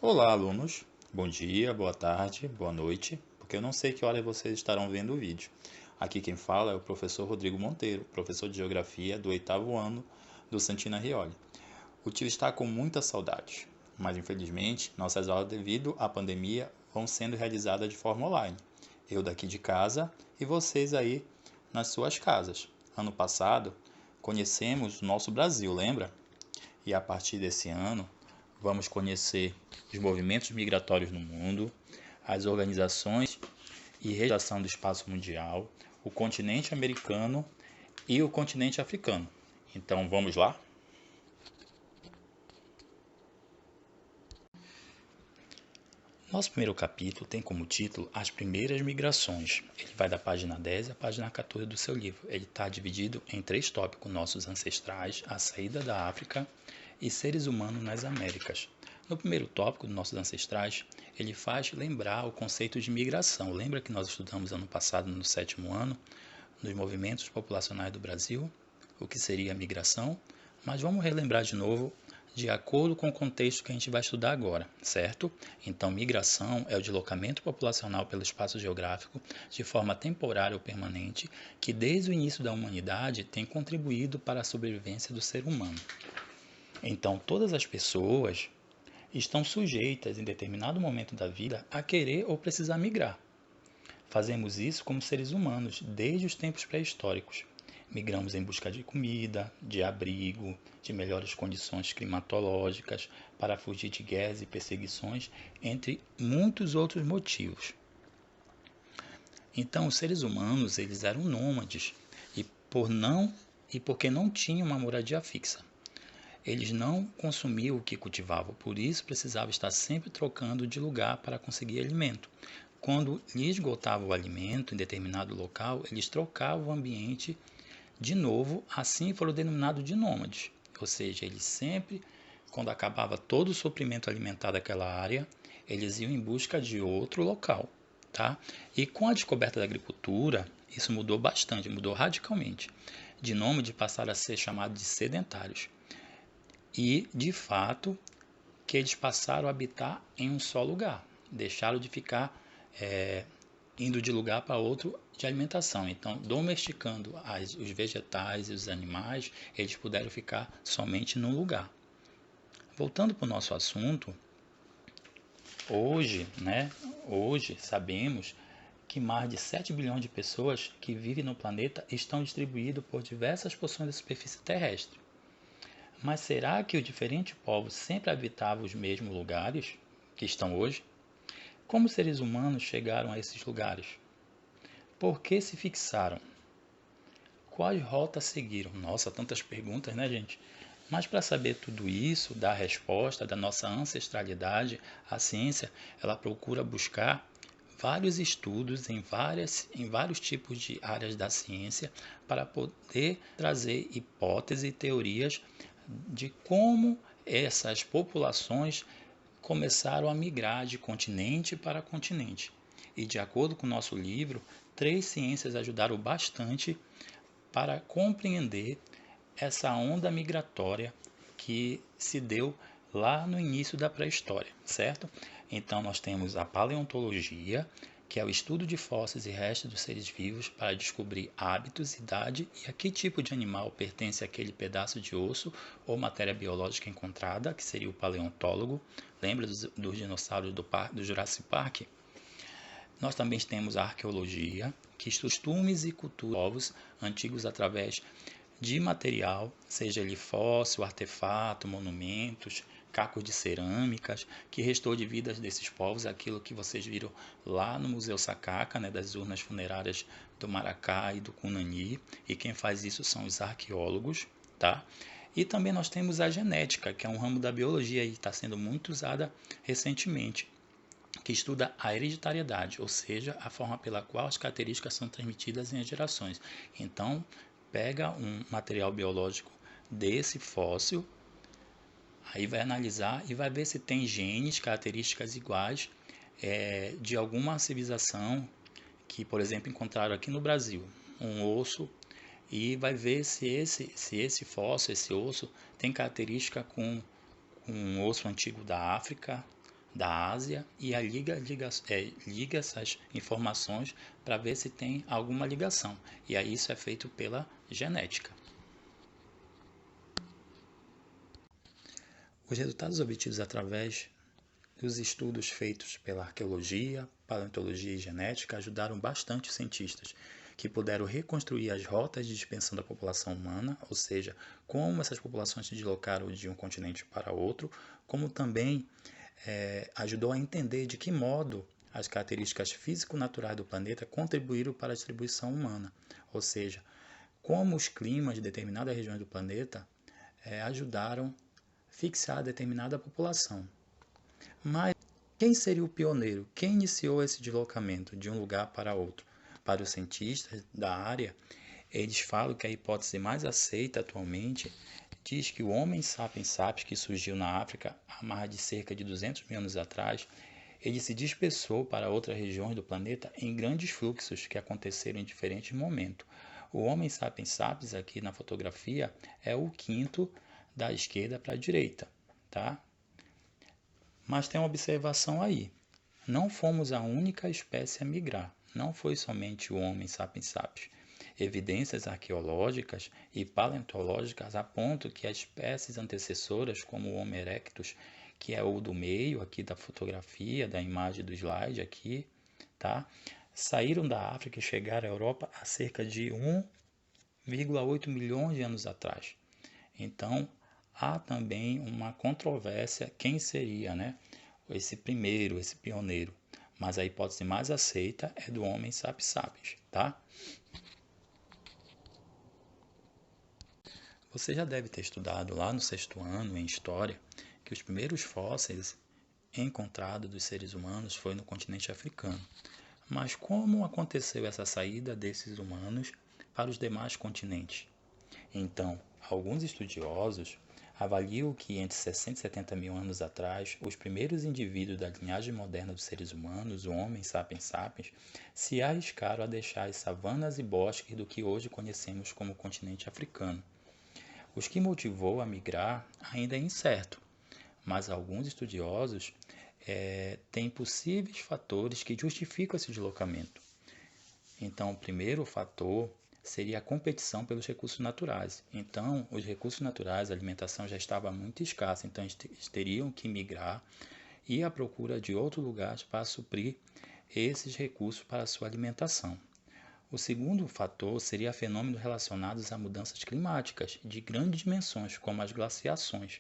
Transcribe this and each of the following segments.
Olá, alunos. Bom dia, boa tarde, boa noite, porque eu não sei que hora vocês estarão vendo o vídeo. Aqui quem fala é o professor Rodrigo Monteiro, professor de Geografia do oitavo ano do Santina Rioli. O tio está com muita saudade, mas infelizmente nossas aulas devido à pandemia vão sendo realizadas de forma online. Eu daqui de casa e vocês aí nas suas casas. Ano passado conhecemos o nosso Brasil, lembra? E a partir desse ano, vamos conhecer os movimentos migratórios no mundo, as organizações e redação do espaço mundial, o continente americano e o continente africano. Então vamos lá? Nosso primeiro capítulo tem como título As Primeiras Migrações. Ele vai da página 10 à página 14 do seu livro. Ele está dividido em 3 tópicos: nossos ancestrais, a saída da África e seres humanos nas Américas. No primeiro tópico, dos nossos ancestrais, ele faz lembrar o conceito de migração. Lembra que nós estudamos ano passado, no 7º ano, nos movimentos populacionais do Brasil, o que seria a migração? Mas vamos relembrar de novo, de acordo com o contexto que a gente vai estudar agora, certo? Então, migração é o deslocamento populacional pelo espaço geográfico de forma temporária ou permanente, que desde o início da humanidade tem contribuído para a sobrevivência do ser humano. Então, todas as pessoas estão sujeitas, em determinado momento da vida, a querer ou precisar migrar. Fazemos isso como seres humanos desde os tempos pré-históricos. Migramos em busca de comida, de abrigo, de melhores condições climatológicas, para fugir de guerras e perseguições, entre muitos outros motivos. Então, os seres humanos, eles eram nômades e porque não tinham uma moradia fixa. Eles não consumiam o que cultivavam, por isso precisavam estar sempre trocando de lugar para conseguir alimento. Quando lhe esgotava o alimento em determinado local, eles trocavam o ambiente de novo, assim foram denominados de nômades. Ou seja, eles sempre, quando acabava todo o suprimento alimentar daquela área, eles iam em busca de outro local. Tá? E com a descoberta da agricultura, isso mudou bastante, mudou radicalmente. De nômade passaram a ser chamados de sedentários. E, de fato, que eles passaram a habitar em um só lugar. Deixaram de ficar indo de lugar para outro de alimentação. Então, domesticando os vegetais e os animais, eles puderam ficar somente num lugar. Voltando para o nosso assunto, hoje sabemos que mais de 7 bilhões de pessoas que vivem no planeta estão distribuídos por diversas porções da superfície terrestre. Mas será que os diferentes povos sempre habitavam os mesmos lugares que estão hoje? Como os seres humanos chegaram a esses lugares? Por que se fixaram? Quais rotas seguiram? Nossa, tantas perguntas, né, gente? Mas para saber tudo isso, dar a resposta da nossa ancestralidade, a ciência, ela procura buscar vários estudos em vários tipos de áreas da ciência para poder trazer hipóteses e teorias de como essas populações começaram a migrar de continente para continente. E de acordo com o nosso livro, 3 ciências ajudaram bastante para compreender essa onda migratória que se deu lá no início da pré-história, certo? Então nós temos a paleontologia, que é o estudo de fósseis e restos dos seres vivos para descobrir hábitos, idade e a que tipo de animal pertence àquele pedaço de osso ou matéria biológica encontrada, que seria o paleontólogo. Lembra dos dinossauros do Jurassic Park? Nós também temos a arqueologia, que estuda costumes e culturas de povos antigos através de material, seja ele fóssil, artefato, monumentos, cacos de cerâmicas, que restou de vidas desses povos, aquilo que vocês viram lá no Museu Sacaca, né, das urnas funerárias do Maracá e do Cunani, e quem faz isso são os arqueólogos, tá? E também nós temos a genética, que é um ramo da biologia e está sendo muito usada recentemente, que estuda a hereditariedade, ou seja, a forma pela qual as características são transmitidas em gerações. Então, pega um material biológico desse fóssil, aí vai analisar e vai ver se tem genes, características iguais de alguma civilização que, por exemplo, encontraram aqui no Brasil um osso e vai ver se esse fóssil, esse osso, tem característica com um osso antigo da África da Ásia e liga essas informações para ver se tem alguma ligação. E aí isso é feito pela genética. Os resultados obtidos através dos estudos feitos pela arqueologia, paleontologia e genética ajudaram bastante os cientistas, que puderam reconstruir as rotas de dispersão da população humana, ou seja, como essas populações se deslocaram de um continente para outro, como também ajudou a entender de que modo as características físico-naturais do planeta contribuíram para a distribuição humana, ou seja, como os climas de determinadas regiões do planeta ajudaram a fixar determinada população. Mas quem seria o pioneiro? Quem iniciou esse deslocamento de um lugar para outro? Para os cientistas da área, eles falam que a hipótese mais aceita atualmente diz que o Homo sapiens sapiens, que surgiu na África há mais de cerca de 200 mil anos atrás, ele se dispersou para outras regiões do planeta em grandes fluxos que aconteceram em diferentes momentos. O Homo sapiens sapiens aqui na fotografia é o quinto da esquerda para a direita, tá? Mas tem uma observação aí. Não fomos a única espécie a migrar. Não foi somente o Homo sapiens sapiens. Evidências arqueológicas e paleontológicas apontam que as espécies antecessoras, como o Homo erectus, que é o do meio aqui da fotografia, da imagem do slide aqui, tá? Saíram da África e chegaram à Europa há cerca de 1,8 milhões de anos atrás. Então, há também uma controvérsia quem seria, né, esse pioneiro. Mas a hipótese mais aceita é do Homo sapiens sapiens, tá? Você já deve ter estudado lá no sexto ano, em História, que os primeiros fósseis encontrados dos seres humanos foi no continente africano. Mas como aconteceu essa saída desses humanos para os demais continentes? Então, alguns estudiosos avaliam que entre 60 e 70 mil anos atrás, os primeiros indivíduos da linhagem moderna dos seres humanos, o Homo sapiens sapiens, se arriscaram a deixar as savanas e bosques do que hoje conhecemos como continente africano. Os que motivou a migrar ainda é incerto, mas alguns estudiosos têm possíveis fatores que justificam esse deslocamento. Então, o primeiro fator seria a competição pelos recursos naturais. Então, os recursos naturais, a alimentação já estava muito escassa, então eles teriam que migrar e à procura de outros lugares para suprir esses recursos para a sua alimentação. O segundo fator seria fenômenos relacionados a mudanças climáticas de grandes dimensões, como as glaciações.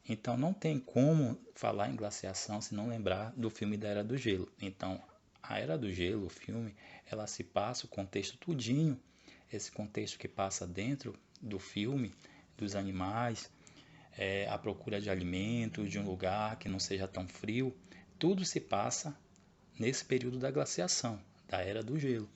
Então, não tem como falar em glaciação se não lembrar do filme da Era do Gelo. Então, a Era do Gelo, o filme, ela se passa o contexto tudinho, esse contexto que passa dentro do filme, dos animais, a procura de alimentos, de um lugar que não seja tão frio, tudo se passa nesse período da glaciação, da Era do Gelo.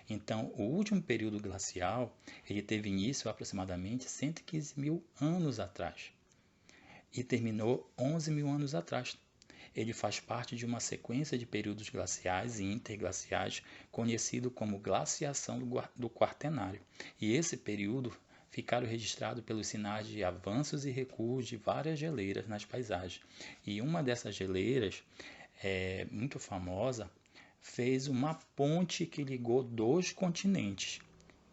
Então, o último período glacial, ele teve início aproximadamente 115 mil anos atrás e terminou 11 mil anos atrás. Ele faz parte de uma sequência de períodos glaciais e interglaciais conhecido como glaciação do Quaternário. E esse período ficaram registrados pelos sinais de avanços e recuos de várias geleiras nas paisagens. E uma dessas geleiras, muito famosa, fez uma ponte que ligou dois continentes,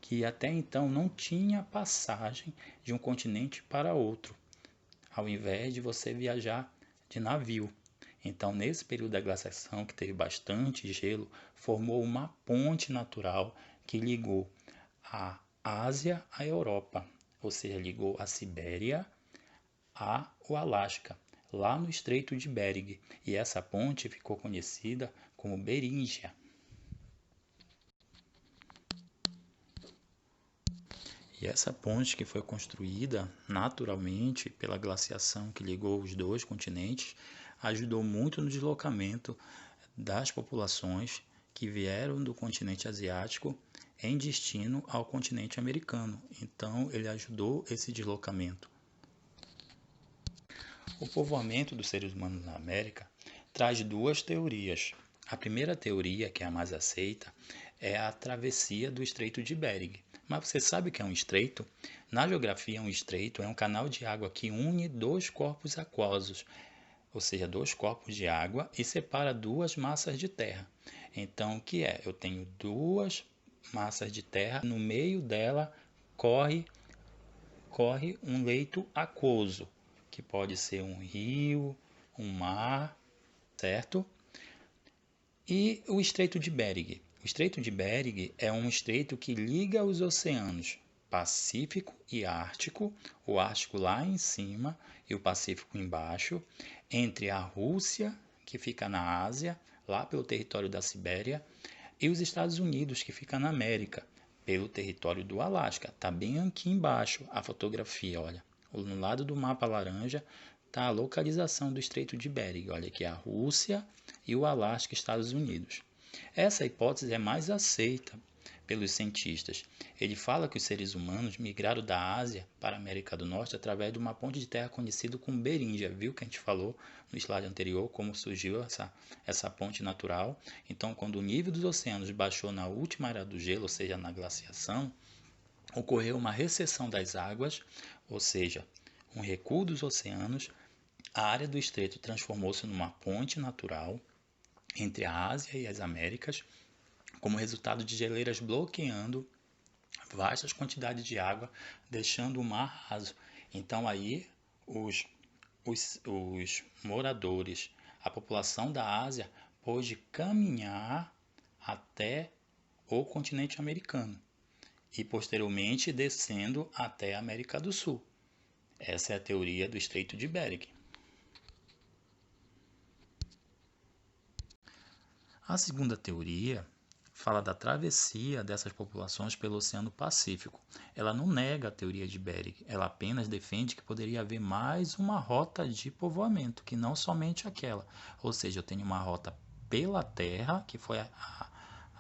que até então não tinha passagem de um continente para outro, ao invés de você viajar de navio. Então, nesse período da glaciação, que teve bastante gelo, formou uma ponte natural que ligou a Ásia à Europa, ou seja, ligou a Sibéria ao Alasca, lá no Estreito de Bering, e essa ponte ficou conhecida como Beríngia. E essa ponte que foi construída naturalmente pela glaciação que ligou os dois continentes ajudou muito no deslocamento das populações que vieram do continente asiático em destino ao continente americano. Então, ele ajudou esse deslocamento. O povoamento dos seres humanos na América traz duas teorias. A primeira teoria, que é a mais aceita, é a travessia do Estreito de Bering. Mas você sabe o que é um estreito? Na geografia, um estreito é um canal de água que une dois corpos aquosos. ou seja, 2 corpos de água, e separa 2 massas de terra. Então, o que é? Eu tenho 2 massas de terra, no meio dela corre um leito aquoso, que pode ser um rio, um mar, certo? E o Estreito de Bering. O Estreito de Bering é um estreito que liga os oceanos Pacífico e Ártico, o Ártico lá em cima e o Pacífico embaixo, entre a Rússia, que fica na Ásia, lá pelo território da Sibéria, e os Estados Unidos, que fica na América, pelo território do Alasca. Está bem aqui embaixo a fotografia, olha. No lado do mapa laranja está a localização do Estreito de Bering. Olha aqui a Rússia e o Alasca, Estados Unidos. Essa hipótese é mais aceita pelos cientistas. Ele fala que os seres humanos migraram da Ásia para a América do Norte através de uma ponte de terra conhecida como Beringia. Viu que a gente falou no slide anterior como surgiu essa ponte natural? Então, quando o nível dos oceanos baixou na última era do gelo, ou seja, na glaciação, ocorreu uma recessão das águas, ou seja, um recuo dos oceanos. A área do estreito transformou-se numa ponte natural entre a Ásia e as Américas, como resultado de geleiras bloqueando vastas quantidades de água, deixando o mar raso. Então aí os moradores, a população da Ásia pôde caminhar até o continente americano e posteriormente descendo até a América do Sul. Essa é a teoria do Estreito de Bering. A segunda teoria fala da travessia dessas populações pelo Oceano Pacífico. Ela não nega a teoria de Bering, ela apenas defende que poderia haver mais uma rota de povoamento, que não somente aquela. Ou seja, eu tenho uma rota pela terra, que foi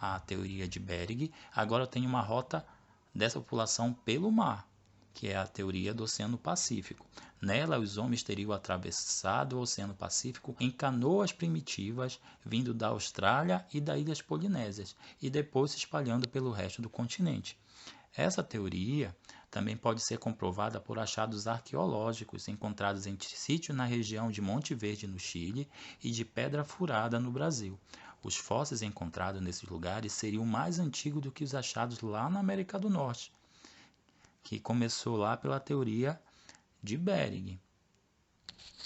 a teoria de Bering, agora eu tenho uma rota dessa população pelo mar, que é a teoria do Oceano Pacífico. Nela, os homens teriam atravessado o Oceano Pacífico em canoas primitivas, vindo da Austrália e das Ilhas Polinésias, e depois se espalhando pelo resto do continente. Essa teoria também pode ser comprovada por achados arqueológicos encontrados em sítios na região de Monte Verde, no Chile, e de Pedra Furada, no Brasil. Os fósseis encontrados nesses lugares seriam mais antigos do que os achados lá na América do Norte, que começou lá pela teoria de Bering,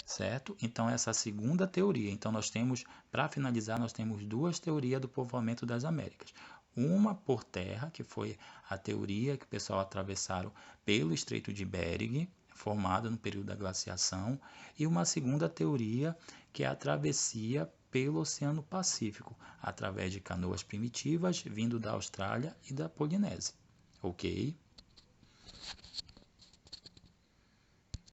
certo? Então essa é a segunda teoria. Então nós temos, para finalizar, nós temos 2 teorias do povoamento das Américas. Uma por terra, que foi a teoria que o pessoal atravessaram pelo Estreito de Bering, formado no período da glaciação, e uma segunda teoria, que é a travessia pelo Oceano Pacífico, através de canoas primitivas vindo da Austrália e da Polinésia. Ok?